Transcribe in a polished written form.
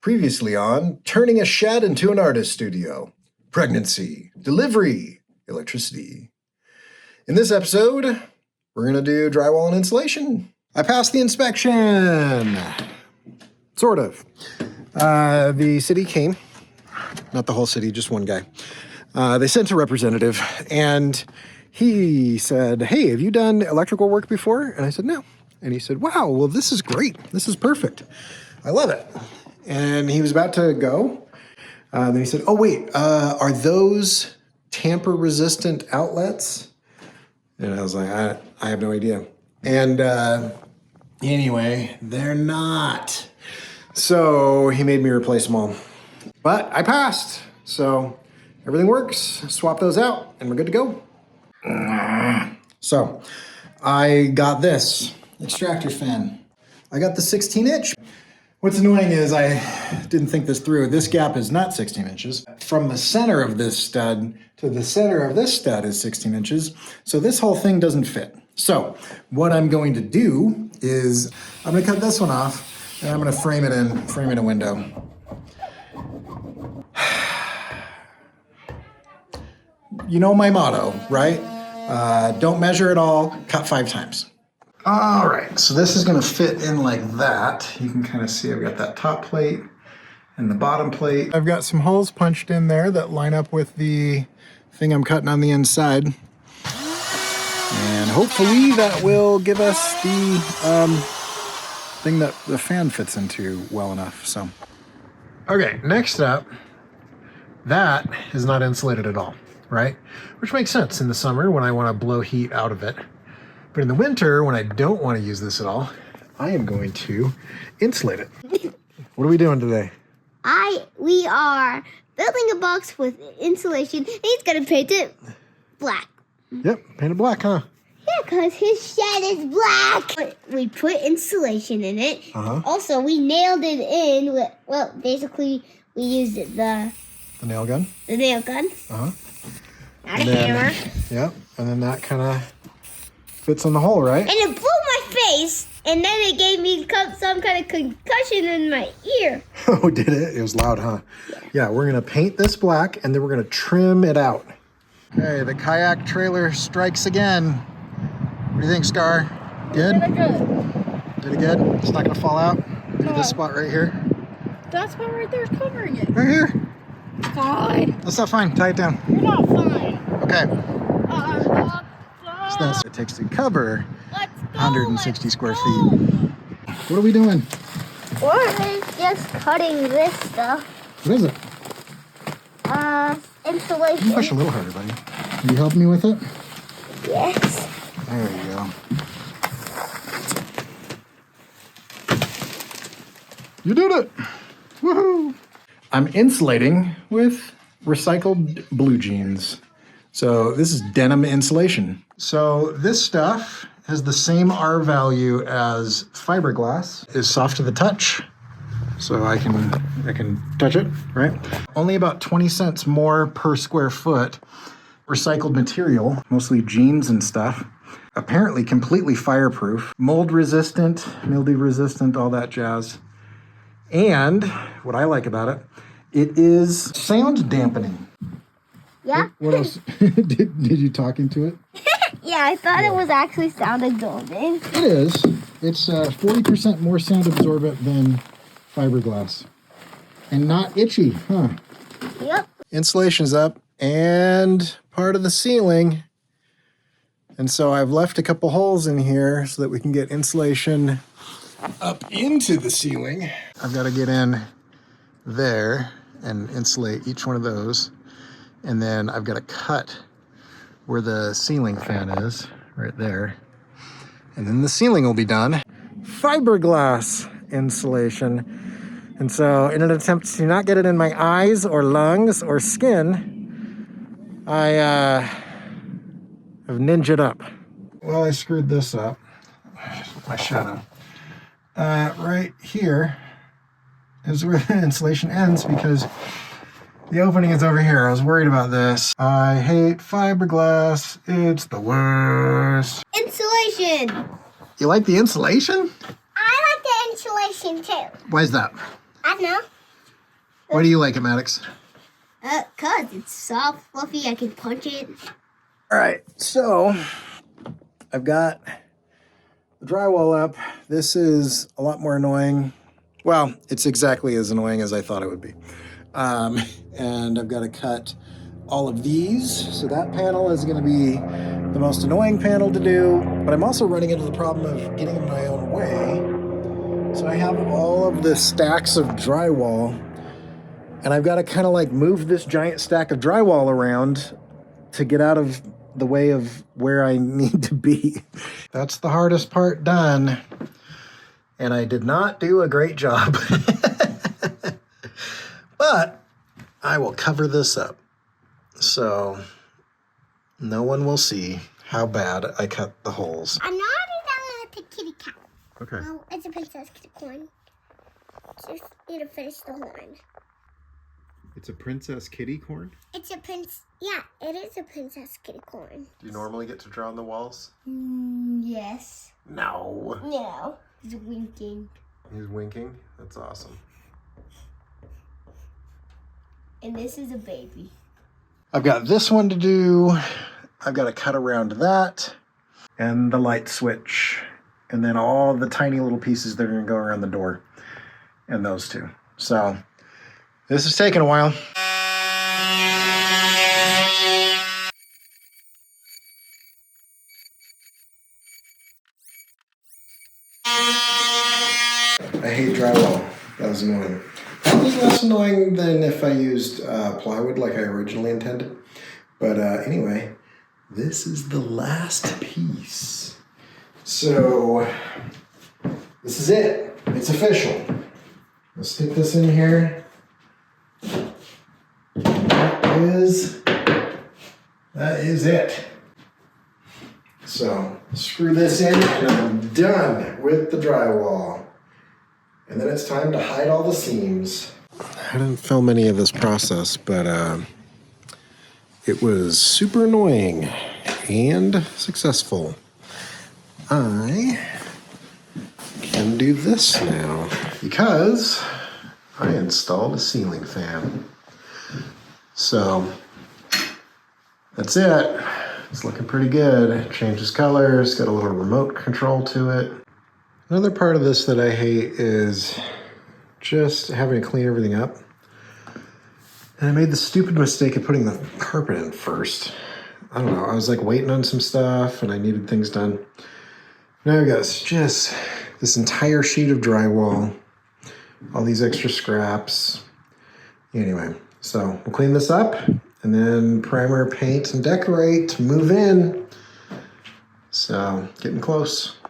Previously on turning a shed into an artist studio, pregnancy, delivery, electricity. In this episode, we're going to do drywall and insulation. I passed the inspection. Sort of. The city came. Not the whole city, just one guy. They sent a representative, and he said, "Hey, have you done electrical work before?" And I said, "No." And he said, "Wow, well, this is great. This is perfect. I love it." And he was about to go. Then he said, "Oh, wait, are those tamper-resistant outlets?" And I was like, I have no idea. And anyway, they're not. So he made me replace them all. But I passed. So everything works. Swap those out, and we're good to go. So I got this extractor fan. I got the 16-inch. What's annoying is I didn't think this through. This gap is not 16 inches. From the center of this stud to the center of this stud is 16 inches. So this whole thing doesn't fit. So what I'm going to do is I'm going to cut this one off and I'm going to frame it in a window. You know my motto, right? Don't measure at all, cut 5 times. All right, so this is gonna fit in like that. You can kind of see I've got that top plate and the bottom plate. I've got some holes punched in there that line up with the thing I'm cutting on the inside. And hopefully that will give us the thing that the fan fits into well enough, so. Okay, next up, that is not insulated at all, right? Which makes sense in the summer when I wanna blow heat out of it. But in the winter, when I don't want to use this at all, I am going to insulate it. What are we doing today? We are building a box with insulation. He's gonna paint it black. Yep, paint it black, huh? Yeah, because his shed is black. We put insulation in it. Also, we nailed it in with, well, basically, we used the nail gun? The nail gun. Not a hammer. Yep, and then that kind of fits in the hole, right? And it blew my face, and then it gave me some kind of concussion in my ear. Oh, did it? It was loud, huh? Yeah, we're gonna paint this black, and then we're gonna trim it out. Okay, the kayak trailer strikes again. What do you think, Scar? Good? Did it good. Did it good? It's not gonna fall out? Maybe this spot right here? That spot right there is covering it. Right here? Fine. That's not fine. Tie it down. You're not fine. Okay. So it takes to cover 160 square feet. What are we doing? We're just cutting this stuff. What is it? Insulation. You push a little harder, buddy. Will you help me with it? Yes. There you go. You did it! Woohoo! I'm insulating with recycled blue jeans. So this is denim insulation. So this stuff has the same R value as fiberglass. Is soft to the touch, so I can touch it, right? Only about 20 cents more per square foot. Recycled material, mostly jeans and stuff. Apparently completely fireproof, mold resistant, mildew resistant, all that jazz. And what I like about it, it is sound dampening. Yeah. What else? did you talk into it? Yeah, I thought it was actually sound absorbing. It is. It's 40% more sound absorbent than fiberglass. And not itchy, huh? Yep. Insulation's up and part of the ceiling. And so I've left a couple holes in here so that we can get insulation up into the ceiling. I've got to get in there and insulate each one of those. And then I've got to cut where the ceiling fan is, right there. And then the ceiling will be done. Fiberglass insulation. And so in an attempt to not get it in my eyes or lungs or skin, I have ninja'd up. Well, I screwed this up. My shadow. Right here is where the insulation ends because the opening is over here. I was worried about this. I hate fiberglass. It's the worst. Insulation. You like the insulation? I like the insulation too. Why is that? I don't know. Why do you like it, Maddox? 'Cause it's soft, fluffy, I can punch it. All right, so I've got the drywall up. This is a lot more annoying. Well, it's exactly as annoying as I thought it would be. And I've got to cut all of these. So that panel is going to be the most annoying panel to do, but I'm also running into the problem of getting in my own way. So I have all of the stacks of drywall, and I've got to kind of like move this giant stack of drywall around to get out of the way of where I need to be. That's the hardest part done. And I did not do a great job. But I will cover this up, so no one will see how bad I cut the holes. I'm not a kitty cat. Okay. No, it's a princess kitty corn. Just need to finish the horn. It's a princess kitty corn? It's a yeah, it is a princess kitty corn. Do you normally get to draw on the walls? Yes. No. No. He's winking. He's winking? That's awesome. And this is a baby. I've got this one to do. I've got to cut around that. And the light switch. And then all the tiny little pieces that are going to go around the door. And those two. So this is taking a while. I hate drywall. That was annoying. That was less annoying than if I used plywood like I originally intended. But anyway, this is the last piece. So this is it. It's official. Let's stick this in here. That is it. So screw this in and I'm done with the drywall. And then it's time to hide all the seams. I didn't film any of this process, but it was super annoying and successful. I can do this now because I installed a ceiling fan. So that's it. It's looking pretty good. It changes colors, got a little remote control to it. Another part of this that I hate is just having to clean everything up. And I made the stupid mistake of putting the carpet in first. I don't know, I was like waiting on some stuff and I needed things done. Now I got just this entire sheet of drywall, all these extra scraps. Anyway, so we'll clean this up and then primer, paint, and decorate, move in. So getting close.